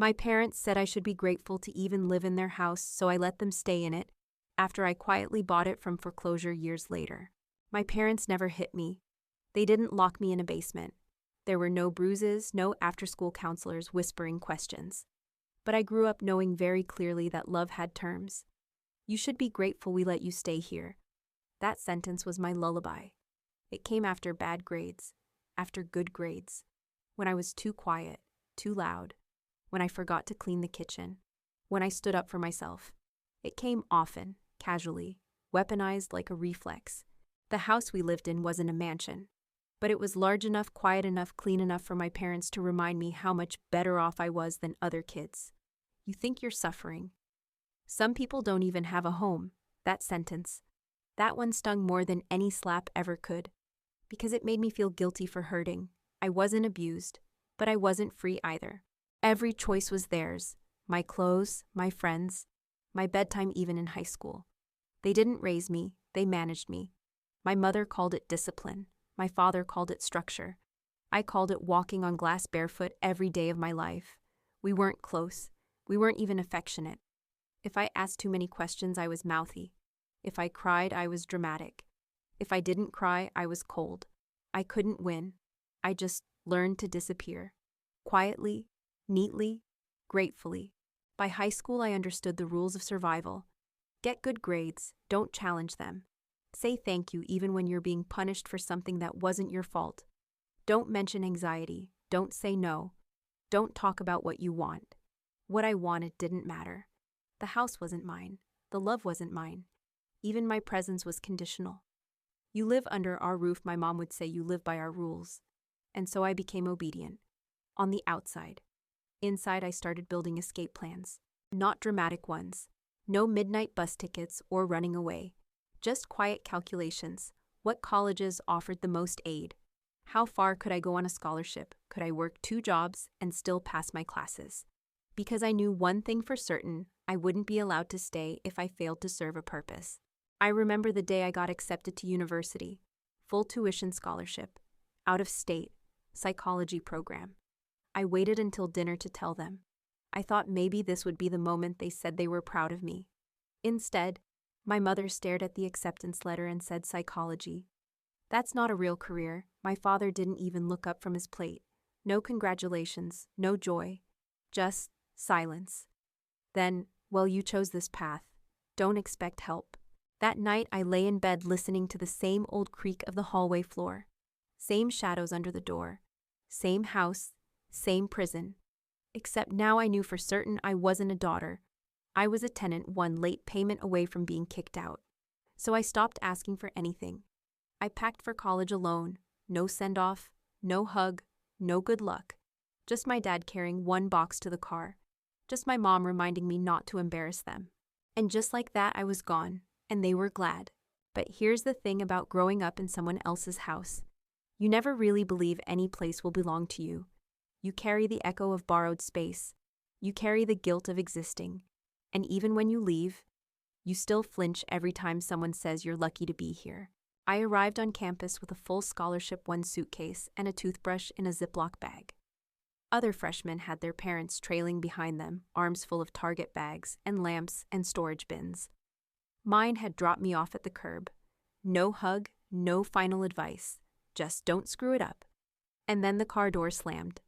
My parents said I should be grateful to even live in their house, so I let them stay in it, after I quietly bought it from foreclosure years later. My parents never hit me. They didn't lock me in a basement. There were no bruises, no after-school counselors whispering questions. But I grew up knowing very clearly that love had terms. You should be grateful we let you stay here. That sentence was my lullaby. It came after bad grades, after good grades, when I was too quiet, too loud, when I forgot to clean the kitchen, when I stood up for myself. It came often, casually, weaponized like a reflex. The house we lived in wasn't a mansion, but it was large enough, quiet enough, clean enough for my parents to remind me how much better off I was than other kids. You think you're suffering. Some people don't even have a home. That sentence. That one stung more than any slap ever could, because it made me feel guilty for hurting. I wasn't abused, but I wasn't free either. Every choice was theirs. My clothes, my friends, my bedtime even in high school. They didn't raise me, they managed me. My mother called it discipline. My father called it structure. I called it walking on glass barefoot every day of my life. We weren't close. We weren't even affectionate. If I asked too many questions, I was mouthy. If I cried, I was dramatic. If I didn't cry, I was cold. I couldn't win. I just learned to disappear. Quietly, neatly, gratefully. By high school, I understood the rules of survival. Get good grades, don't challenge them. Say thank you even when you're being punished for something that wasn't your fault. Don't mention anxiety, don't say no. Don't talk about what you want. What I wanted didn't matter. The house wasn't mine. The love wasn't mine. Even my presence was conditional. You live under our roof, my mom would say, you live by our rules. And so I became obedient. On the outside. Inside, I started building escape plans. Not dramatic ones. No midnight bus tickets or running away. Just quiet calculations. What colleges offered the most aid? How far could I go on a scholarship? Could I work 2 jobs and still pass my classes? Because I knew one thing for certain, I wouldn't be allowed to stay if I failed to serve a purpose. I remember the day I got accepted to university. Full tuition scholarship. Out of state. Psychology program. I waited until dinner to tell them. I thought maybe this would be the moment they said they were proud of me. Instead, my mother stared at the acceptance letter and said psychology. That's not a real career. My father didn't even look up from his plate. No congratulations, no joy. Just silence. Then, well, you chose this path. Don't expect help. That night, I lay in bed listening to the same old creak of the hallway floor. Same shadows under the door. Same house, same prison. Except now I knew for certain I wasn't a daughter. I was a tenant, one late payment away from being kicked out. So I stopped asking for anything. I packed for college alone. No send-off, no hug, no good luck. Just my dad carrying 1 box to the car. Just my mom reminding me not to embarrass them. And just like that, I was gone, and they were glad. But here's the thing about growing up in someone else's house. You never really believe any place will belong to you. You carry the echo of borrowed space. You carry the guilt of existing. And even when you leave, you still flinch every time someone says you're lucky to be here. I arrived on campus with a full scholarship, 1 suitcase, and a toothbrush in a Ziploc bag. Other freshmen had their parents trailing behind them, arms full of Target bags and lamps and storage bins. Mine had dropped me off at the curb. No hug, no final advice. Just don't screw it up. And then the car door slammed.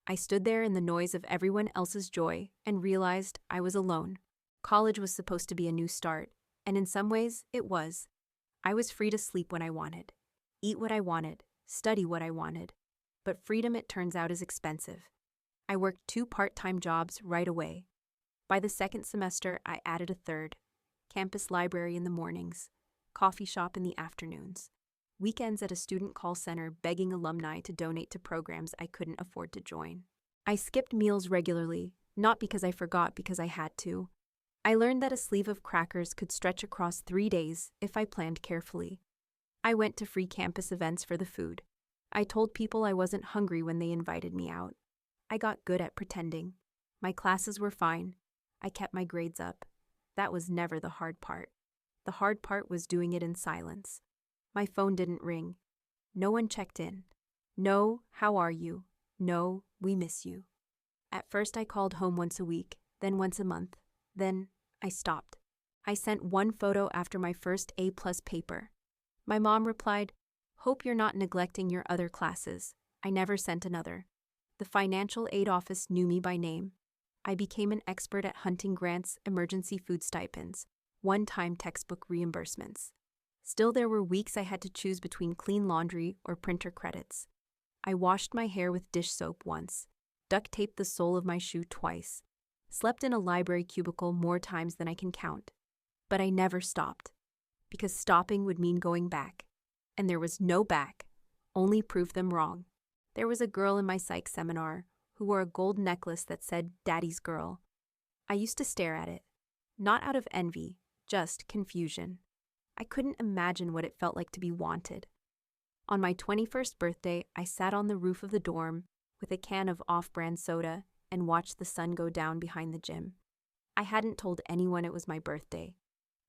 I stood there in the noise of everyone else's joy and realized I was alone. College was supposed to be a new start, and in some ways, it was. I was free to sleep when I wanted, eat what I wanted, study what I wanted. But freedom, it turns out, is expensive. I worked 2 part-time jobs right away. By the 2nd semester, I added a 3rd. Campus library in the mornings, coffee shop in the afternoons. Weekends at a student call center begging alumni to donate to programs I couldn't afford to join. I skipped meals regularly, not because I forgot, because I had to. I learned that a sleeve of crackers could stretch across 3 days if I planned carefully. I went to free campus events for the food. I told people I wasn't hungry when they invited me out. I got good at pretending. My classes were fine. I kept my grades up. That was never the hard part. The hard part was doing it in silence. My phone didn't ring. No one checked in. No, how are you? No, we miss you. At first, I called home once a week, then once a month. Then, I stopped. I sent one photo after my first A-plus paper. My mom replied, "Hope you're not neglecting your other classes." I never sent another. The financial aid office knew me by name. I became an expert at hunting grants, emergency food stipends, one-time textbook reimbursements. Still, there were weeks I had to choose between clean laundry or printer credits. I washed my hair with dish soap once, duct taped the sole of my shoe twice, slept in a library cubicle more times than I can count. But I never stopped, because stopping would mean going back. And there was no back, only prove them wrong. There was a girl in my psych seminar who wore a gold necklace that said "Daddy's Girl." I used to stare at it, not out of envy, just confusion. I couldn't imagine what it felt like to be wanted. On my 21st birthday, I sat on the roof of the dorm with a can of off-brand soda and watched the sun go down behind the gym. I hadn't told anyone it was my birthday,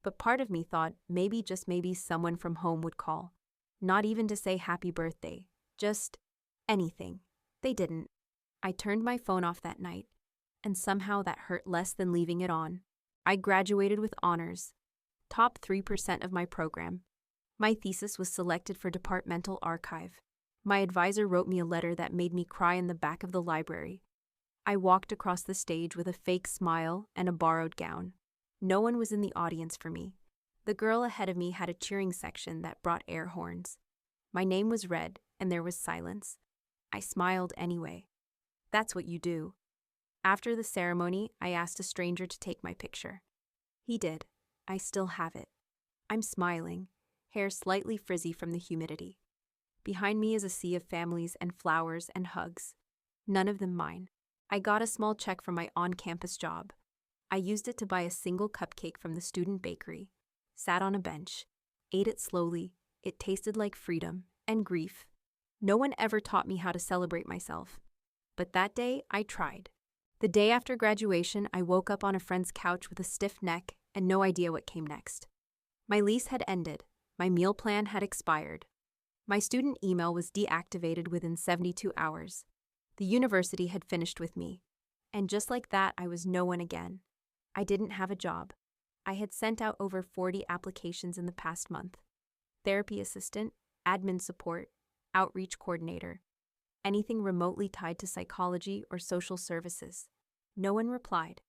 but part of me thought maybe, just maybe, someone from home would call. Not even to say happy birthday, just anything. They didn't. I turned my phone off that night, and somehow that hurt less than leaving it on. I graduated with honors, top 3% of my program. My thesis was selected for departmental archive. My advisor wrote me a letter that made me cry in the back of the library. I walked across the stage with a fake smile and a borrowed gown. No one was in the audience for me. The girl ahead of me had a cheering section that brought air horns. My name was read, and there was silence. I smiled anyway. That's what you do. After the ceremony, I asked a stranger to take my picture. He did. I still have it. I'm smiling, hair slightly frizzy from the humidity. Behind me is a sea of families and flowers and hugs. None of them mine. I got a small check from my on-campus job. I used it to buy a single cupcake from the student bakery, sat on a bench, ate it slowly. It tasted like freedom and grief. No one ever taught me how to celebrate myself. But that day, I tried. The day after graduation, I woke up on a friend's couch with a stiff neck and no idea what came next. My lease had ended. My meal plan had expired. My student email was deactivated within 72 hours. The university had finished with me. And just like that, I was no one again. I didn't have a job. I had sent out over 40 applications in the past month. Therapy assistant, admin support, outreach coordinator, anything remotely tied to psychology or social services. No one replied.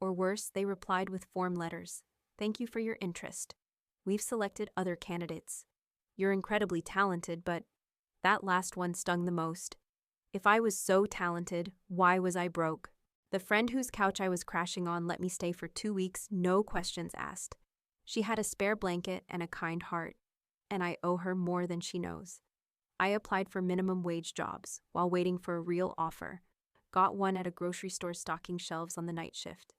Or worse, they replied with form letters. "Thank you for your interest. We've selected other candidates. You're incredibly talented, but..." That last one stung the most. If I was so talented, why was I broke? The friend whose couch I was crashing on let me stay for 2 weeks, no questions asked. She had a spare blanket and a kind heart, and I owe her more than she knows. I applied for minimum wage jobs while waiting for a real offer. Got one at a grocery store stocking shelves on the night shift.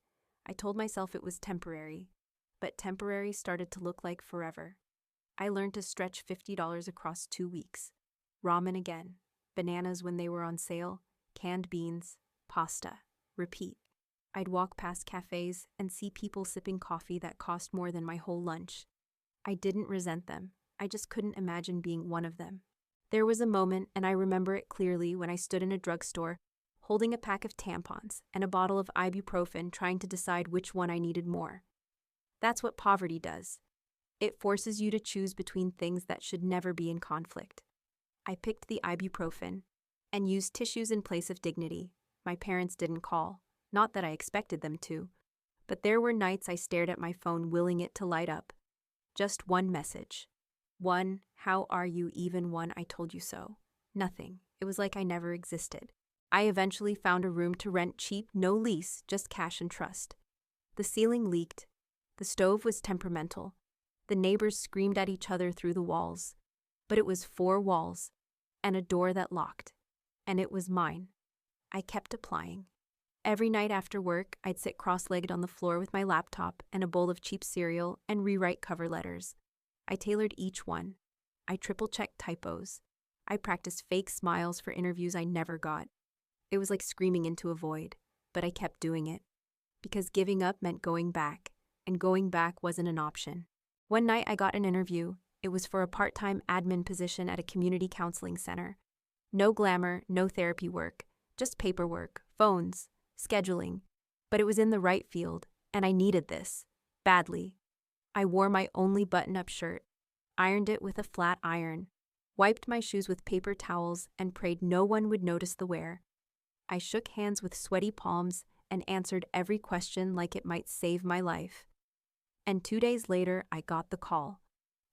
I told myself it was temporary, but temporary started to look like forever. I learned to stretch $50 across 2 weeks. Ramen again, bananas when they were on sale, canned beans, pasta, repeat. I'd walk past cafes and see people sipping coffee that cost more than my whole lunch. I didn't resent them. I just couldn't imagine being one of them. There was a moment, and I remember it clearly, when I stood in a drugstore, holding a pack of tampons and a bottle of ibuprofen, trying to decide which one I needed more. That's what poverty does. It forces you to choose between things that should never be in conflict. I picked the ibuprofen and used tissues in place of dignity. My parents didn't call, not that I expected them to, but there were nights I stared at my phone, willing it to light up. Just one message. One, "How are you?" Even one, "I told you so." Nothing. It was like I never existed. I eventually found a room to rent cheap, no lease, just cash and trust. The ceiling leaked. The stove was temperamental. The neighbors screamed at each other through the walls. But it was 4 walls, and a door that locked. And it was mine. I kept applying. Every night after work, I'd sit cross-legged on the floor with my laptop and a bowl of cheap cereal and rewrite cover letters. I tailored each one. I triple-checked typos. I practiced fake smiles for interviews I never got. It was like screaming into a void, but I kept doing it. Because giving up meant going back, and going back wasn't an option. One night I got an interview. It was for a part-time admin position at a community counseling center. No glamour, no therapy work, just paperwork, phones, scheduling. But it was in the right field, and I needed this. Badly. I wore my only button-up shirt, ironed it with a flat iron, wiped my shoes with paper towels, and prayed no one would notice the wear. I shook hands with sweaty palms and answered every question like it might save my life. And 2 days later, I got the call.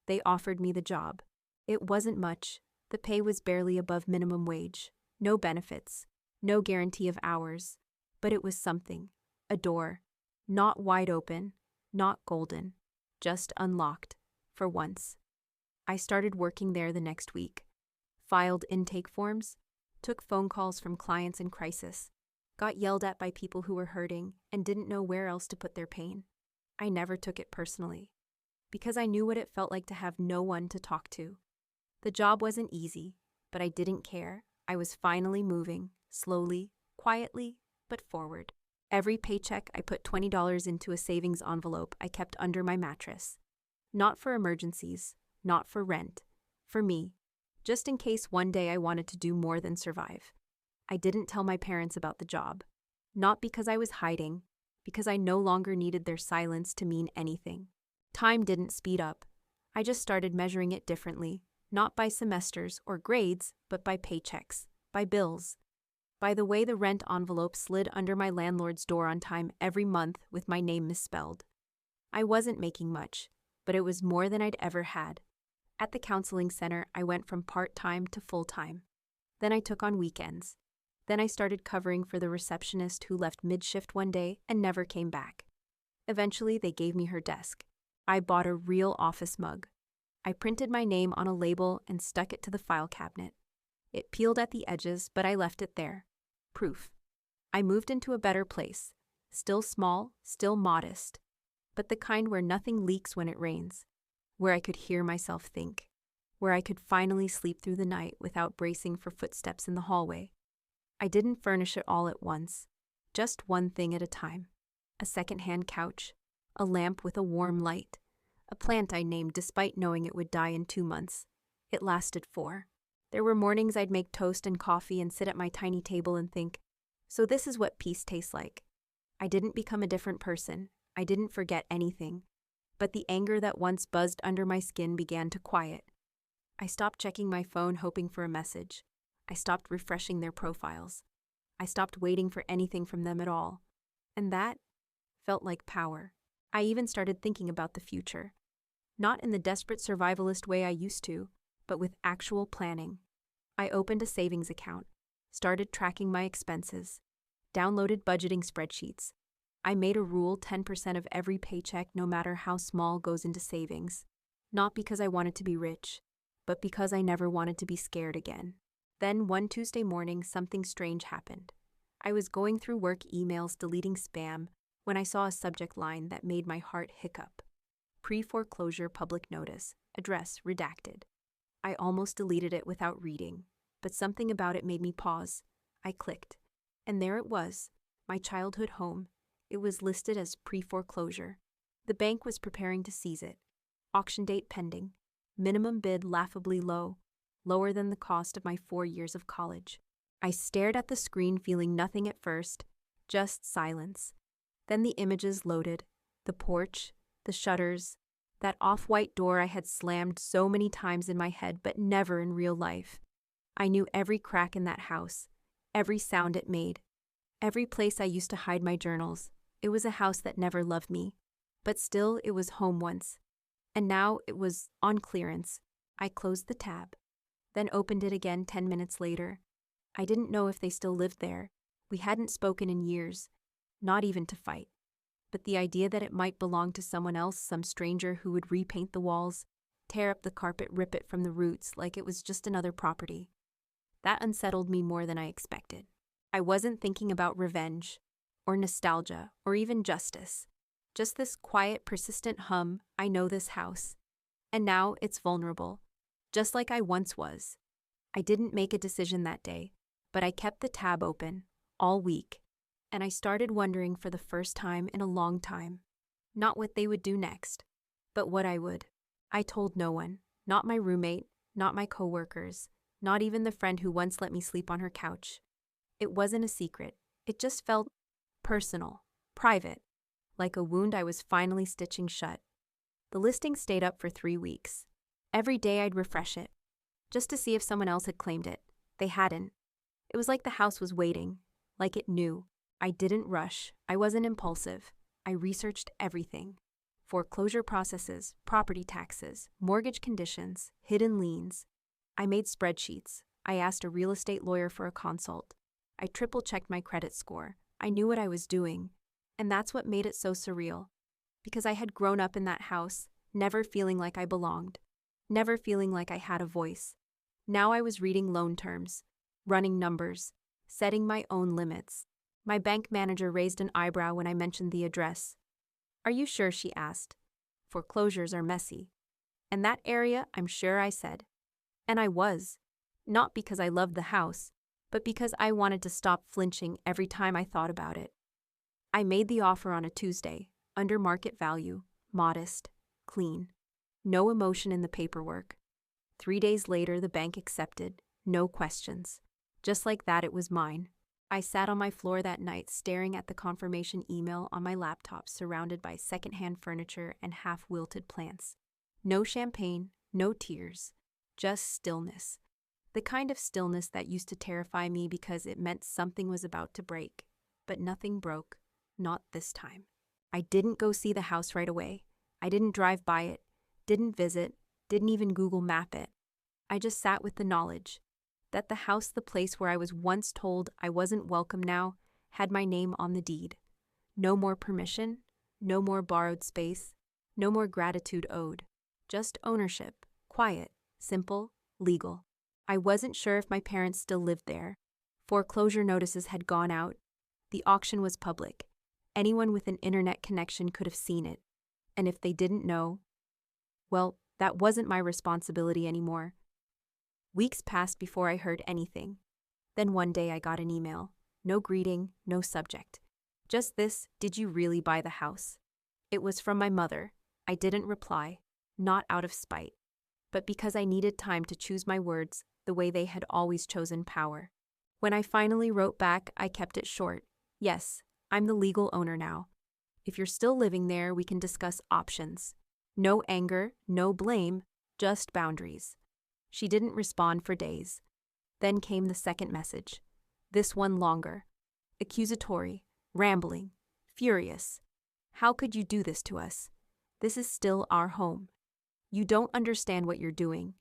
They offered me the job. It wasn't much. The pay was barely above minimum wage. No benefits. No guarantee of hours. But it was something. A door. Not wide open. Not golden. Just unlocked. For once. I started working there the next week. Filed intake forms. Took phone calls from clients in crisis. Got yelled at by people who were hurting and didn't know where else to put their pain. I never took it personally. Because I knew what it felt like to have no one to talk to. The job wasn't easy, but I didn't care. I was finally moving, slowly, quietly, but forward. Every paycheck, I put $20 into a savings envelope I kept under my mattress. Not for emergencies, not for rent. For me. Just in case one day I wanted to do more than survive. I didn't tell my parents about the job. Not because I was hiding, because I no longer needed their silence to mean anything. Time didn't speed up. I just started measuring it differently, not by semesters or grades, but by paychecks, by bills, by the way the rent envelope slid under my landlord's door on time every month with my name misspelled. I wasn't making much, but it was more than I'd ever had. At the counseling center, I went from part-time to full-time. Then I took on weekends. Then I started covering for the receptionist who left mid-shift one day and never came back. Eventually, they gave me her desk. I bought a real office mug. I printed my name on a label and stuck it to the file cabinet. It peeled at the edges, but I left it there. Proof. I moved into a better place. Still small, still modest. But the kind where nothing leaks when it rains. Where I could hear myself think. Where I could finally sleep through the night without bracing for footsteps in the hallway. I didn't furnish it all at once. Just one thing at a time. A second-hand couch. A lamp with a warm light. A plant I named despite knowing it would die in 2 months. It lasted 4. There were mornings I'd make toast and coffee and sit at my tiny table and think, so this is what peace tastes like. I didn't become a different person. I didn't forget anything. But the anger that once buzzed under my skin began to quiet. I stopped checking my phone hoping for a message. I stopped refreshing their profiles. I stopped waiting for anything from them at all. And that felt like power. I even started thinking about the future. Not in the desperate survivalist way I used to, but with actual planning. I opened a savings account, started tracking my expenses, downloaded budgeting spreadsheets. I made a rule 10% of every paycheck, no matter how small, goes into savings. Not because I wanted to be rich, but because I never wanted to be scared again. Then one Tuesday morning, something strange happened. I was going through work emails, deleting spam, when I saw a subject line that made my heart hiccup. Pre-foreclosure public notice, address redacted. I almost deleted it without reading, but something about it made me pause. I clicked, and there it was, my childhood home. It was listed as pre-foreclosure. The bank was preparing to seize it. Auction date pending. Minimum bid laughably low, lower than the cost of my 4 years of college. I stared at the screen, feeling nothing at first, just silence. Then the images loaded, the porch, the shutters, that off-white door I had slammed so many times in my head but never in real life. I knew every crack in that house, every sound it made, every place I used to hide my journals. It was a house that never loved me, but still it was home once. And now it was on clearance. I closed the tab, then opened it again 10 minutes later. I didn't know if they still lived there. We hadn't spoken in years, not even to fight. But the idea that it might belong to someone else, some stranger who would repaint the walls, tear up the carpet, rip it from the roots like it was just another property, that unsettled me more than I expected. I wasn't thinking about revenge, or nostalgia, or even justice. Just this quiet, persistent hum, I know this house. And now it's vulnerable, just like I once was. I didn't make a decision that day, but I kept the tab open, all week. And I started wondering for the first time in a long time, not what they would do next, but what I would. I told no one, not my roommate, not my coworkers, not even the friend who once let me sleep on her couch. It wasn't a secret. It just felt personal, private, like a wound I was finally stitching shut. The listing stayed up for 3 weeks. Every day I'd refresh it, just to see if someone else had claimed it. They hadn't. It was like the house was waiting, like it knew. I didn't rush. I wasn't impulsive. I researched everything. Foreclosure processes, property taxes, mortgage conditions, hidden liens. I made spreadsheets. I asked a real estate lawyer for a consult. I triple-checked my credit score. I knew what I was doing. And that's what made it so surreal. Because I had grown up in that house, never feeling like I belonged, never feeling like I had a voice. Now I was reading loan terms, running numbers, setting my own limits. My bank manager raised an eyebrow when I mentioned the address. "Are you sure?" she asked. "Foreclosures are messy." "And that area, I'm sure," I said. And I was. Not because I loved the house, but because I wanted to stop flinching every time I thought about it. I made the offer on a Tuesday, under market value, modest, clean. No emotion in the paperwork. 3 days later, the bank accepted, no questions. Just like that, it was mine. I sat on my floor that night staring at the confirmation email on my laptop, surrounded by secondhand furniture and half-wilted plants. No champagne, no tears, just stillness. The kind of stillness that used to terrify me because it meant something was about to break. But nothing broke, not this time. I didn't go see the house right away. I didn't drive by it, didn't visit, didn't even Google map it. I just sat with the knowledge that the house, the place where I was once told I wasn't welcome now, had my name on the deed. No more permission, no more borrowed space, no more gratitude owed. Just ownership, quiet, simple, legal. I wasn't sure if my parents still lived there. Foreclosure notices had gone out. The auction was public. Anyone with an internet connection could have seen it. And if they didn't know, well, that wasn't my responsibility anymore. Weeks passed before I heard anything. Then one day I got an email. No greeting, no subject. Just this: "Did you really buy the house?" It was from my mother. I didn't reply, not out of spite, but because I needed time to choose my words the way they had always chosen power. When I finally wrote back, I kept it short. "Yes, I'm the legal owner now. If you're still living there, we can discuss options." No anger, no blame, just boundaries. She didn't respond for days. Then came the second message. This one longer. Accusatory, rambling, furious. "How could you do this to us? This is still our home. You don't understand what you're doing.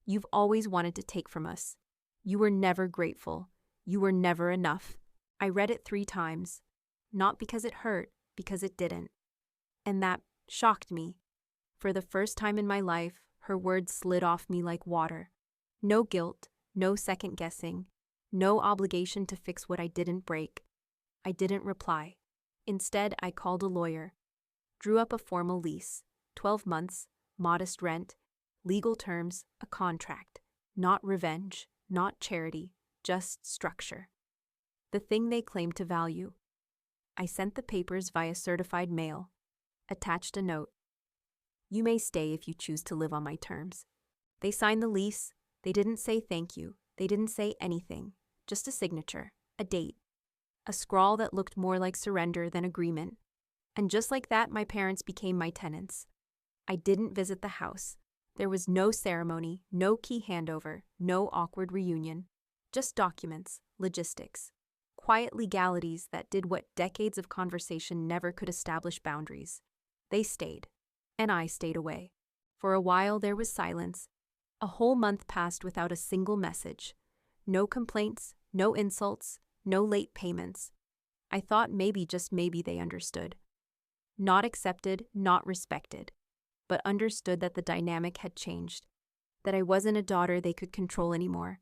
You've always wanted to take from us. You were never grateful. You were never enough." I read it 3 times. Not because it hurt, because it didn't. And that shocked me. For the first time in my life, her words slid off me like water. No guilt, no second guessing, no obligation to fix what I didn't break. I didn't reply. Instead, I called a lawyer, drew up a formal lease, 12 months, modest rent, legal terms, a contract. Not revenge, not charity, just structure. The thing they claimed to value. I sent the papers via certified mail, attached a note. "You may stay if you choose to live on my terms." They signed the lease. They didn't say thank you. They didn't say anything. Just a signature, a date, a scrawl that looked more like surrender than agreement. And just like that, my parents became my tenants. I didn't visit the house. There was no ceremony, no key handover, no awkward reunion. Just documents, logistics, quiet legalities that did what decades of conversation never could establish: boundaries. They stayed. And I stayed away. For a while there was silence. A whole month passed without a single message. No complaints, no insults, no late payments. I thought maybe, just maybe, they understood. Not accepted, not respected, but understood that the dynamic had changed. That I wasn't a daughter they could control anymore.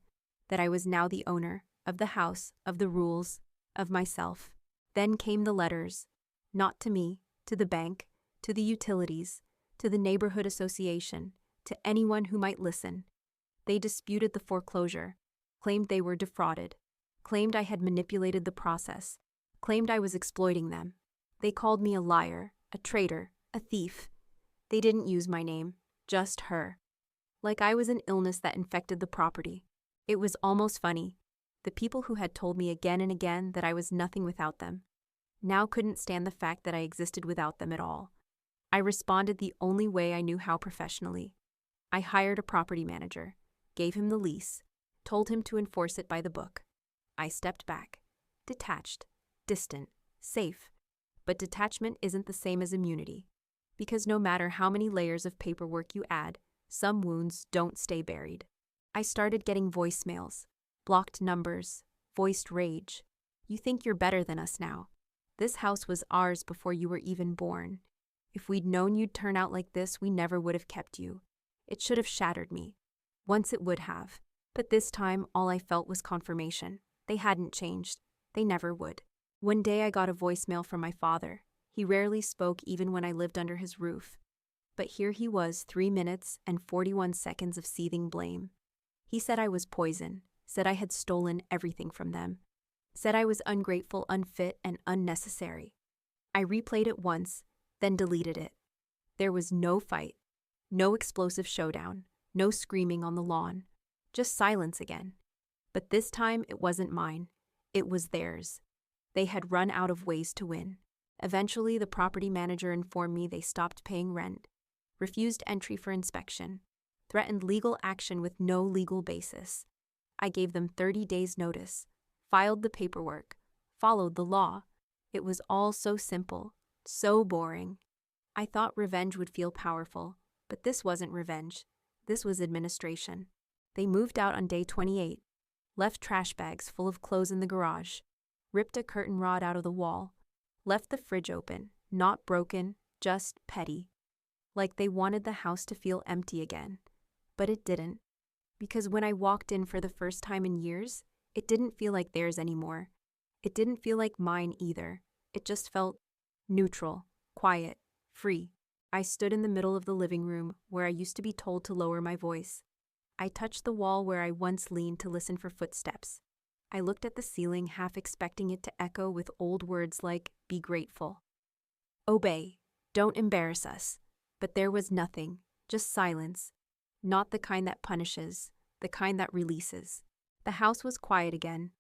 That I was now the owner of the house, of the rules, of myself. Then came the letters. Not to me, to the bank, to the utilities, to the neighborhood association, to anyone who might listen. They disputed the foreclosure, claimed they were defrauded, claimed I had manipulated the process, claimed I was exploiting them. They called me a liar, a traitor, a thief. They didn't use my name, just her. Like I was an illness that infected the property. It was almost funny. The people who had told me again and again that I was nothing without them now couldn't stand the fact that I existed without them at all. I responded the only way I knew how professionally. I hired a property manager, gave him the lease, told him to enforce it by the book. I stepped back, detached, distant, safe. But detachment isn't the same as immunity, because no matter how many layers of paperwork you add, some wounds don't stay buried. I started getting voicemails, blocked numbers, voiced rage. You think you're better than us now. This house was ours before you were even born. If we'd known you'd turn out like this, we never would have kept you. It should have shattered me. Once it would have. But this time, all I felt was confirmation. They hadn't changed. They never would. One day I got a voicemail from my father. He rarely spoke even when I lived under his roof. But here he was, 3 minutes and 41 seconds of seething blame. He said I was poison, said I had stolen everything from them, said I was ungrateful, unfit, and unnecessary. I replayed it once, then deleted it. There was no fight, no explosive showdown, no screaming on the lawn, just silence again. But this time it wasn't mine, it was theirs. They had run out of ways to win. Eventually, the property manager informed me they stopped paying rent, refused entry for inspection, threatened legal action with no legal basis. I gave them 30 days' notice, filed the paperwork, followed the law. It was all so simple, so boring. I thought revenge would feel powerful, but this wasn't revenge. This was administration. They moved out on day 28, left trash bags full of clothes in the garage, ripped a curtain rod out of the wall, left the fridge open, not broken, just petty. Like they wanted the house to feel empty again. But it didn't. Because when I walked in for the first time in years, it didn't feel like theirs anymore. It didn't feel like mine either. It just felt neutral, quiet, free. I stood in the middle of the living room where I used to be told to lower my voice. I touched the wall where I once leaned to listen for footsteps. I looked at the ceiling, half expecting it to echo with old words like, be grateful. Obey. Don't embarrass us. But there was nothing, just silence. Not the kind that punishes, the kind that releases. The house was quiet again,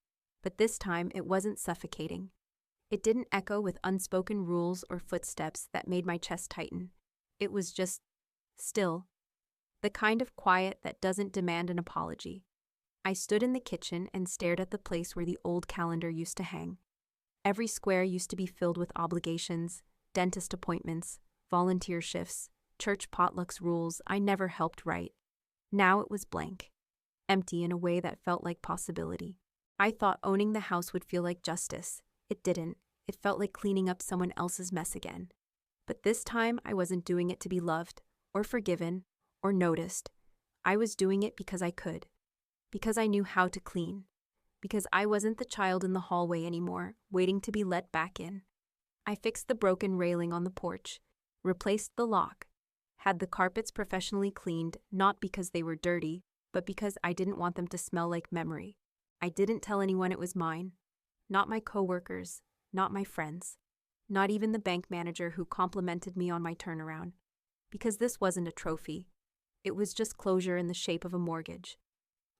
but this time it wasn't suffocating. It didn't echo with unspoken rules or footsteps that made my chest tighten. It was just still. The kind of quiet that doesn't demand an apology. I stood in the kitchen and stared at the place where the old calendar used to hang. Every square used to be filled with obligations, dentist appointments, volunteer shifts, church potlucks, rules I never helped write. Now it was blank, empty in a way that felt like possibility. I thought owning the house would feel like justice. It didn't. It felt like cleaning up someone else's mess again. But this time I wasn't doing it to be loved, or forgiven, or noticed. I was doing it because I could. Because I knew how to clean. Because I wasn't the child in the hallway anymore, waiting to be let back in. I fixed the broken railing on the porch, replaced the lock, had the carpets professionally cleaned, not because they were dirty, but because I didn't want them to smell like memory. I didn't tell anyone it was mine. Not my coworkers, not my friends, not even the bank manager who complimented me on my turnaround. Because this wasn't a trophy. It was just closure in the shape of a mortgage.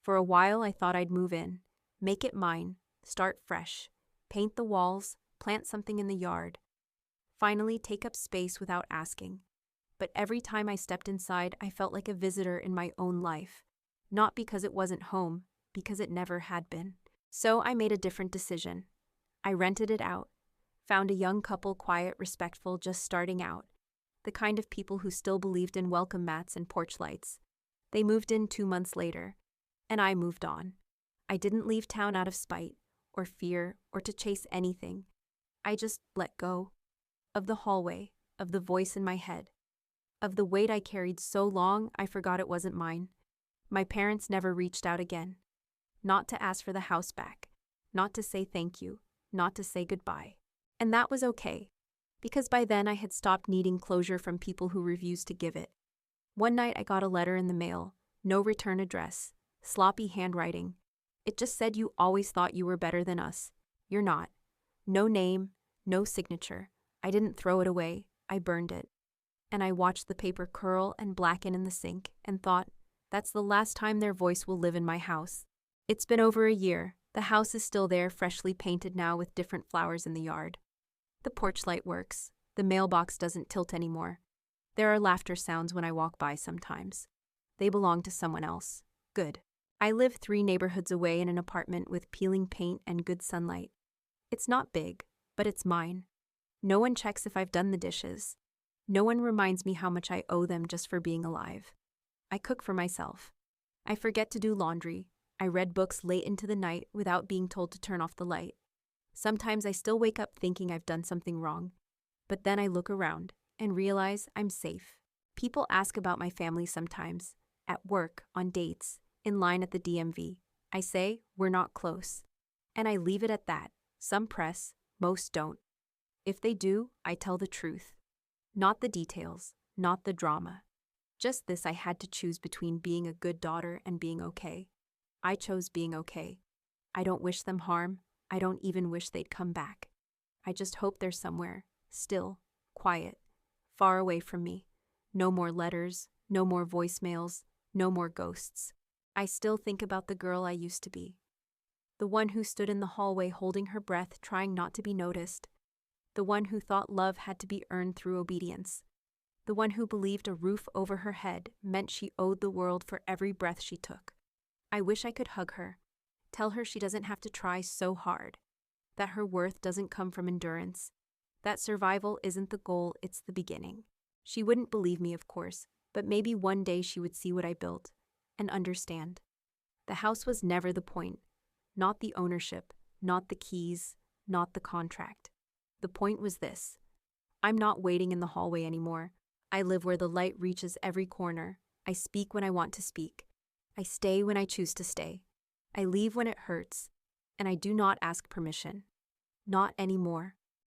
For a while I thought I'd move in, make it mine, start fresh, paint the walls, plant something in the yard. Finally take up space without asking. But every time I stepped inside, I felt like a visitor in my own life. Not because it wasn't home, because it never had been. So I made a different decision. I rented it out, found a young couple, quiet, respectful, just starting out. The kind of people who still believed in welcome mats and porch lights. They moved in 2 months later, and I moved on. I didn't leave town out of spite, or fear, or to chase anything. I just let go. Of the hallway, of the voice in my head. Of the weight I carried so long I forgot it wasn't mine. My parents never reached out again. Not to ask for the house back. Not to say thank you. Not to say goodbye. And that was okay. Because by then I had stopped needing closure from people who refused to give it. One night I got a letter in the mail. No return address. Sloppy handwriting. It just said you always thought you were better than us. You're not. No name. No signature. I didn't throw it away. I burned it. And I watched the paper curl and blacken in the sink and thought, that's the last time their voice will live in my house. It's been over a year, The house is still there, freshly painted now with different flowers in the yard. The porch light works. The mailbox doesn't tilt anymore. There are laughter sounds when I walk by sometimes. They belong to someone else. Good. I live 3 neighborhoods away in an apartment with peeling paint and good sunlight. It's not big, but it's mine. No one checks if I've done the dishes. No one reminds me how much I owe them just for being alive. I cook for myself. I forget to do laundry. I read books late into the night without being told to turn off the light. Sometimes I still wake up thinking I've done something wrong. But then I look around and realize I'm safe. People ask about my family sometimes, at work, on dates, in line at the DMV. I say, we're not close. And I leave it at that. Some press, most don't. If they do, I tell the truth. Not the details, not the drama. Just this: I had to choose between being a good daughter and being okay. I chose being okay. I don't wish them harm. I don't even wish they'd come back. I just hope they're somewhere, still, quiet, far away from me. No more letters, no more voicemails, no more ghosts. I still think about the girl I used to be. The one who stood in the hallway holding her breath, trying not to be noticed. The one who thought love had to be earned through obedience. The one who believed a roof over her head meant she owed the world for every breath she took. I wish I could hug her, tell her she doesn't have to try so hard, that her worth doesn't come from endurance, that survival isn't the goal, it's the beginning. She wouldn't believe me, of course, but maybe one day she would see what I built and understand. The house was never the point, not the ownership, not the keys, not the contract. The point was this: I'm not waiting in the hallway anymore. I live where the light reaches every corner. I speak when I want to speak. I stay when I choose to stay. I leave when it hurts. And I do not ask permission. Not anymore.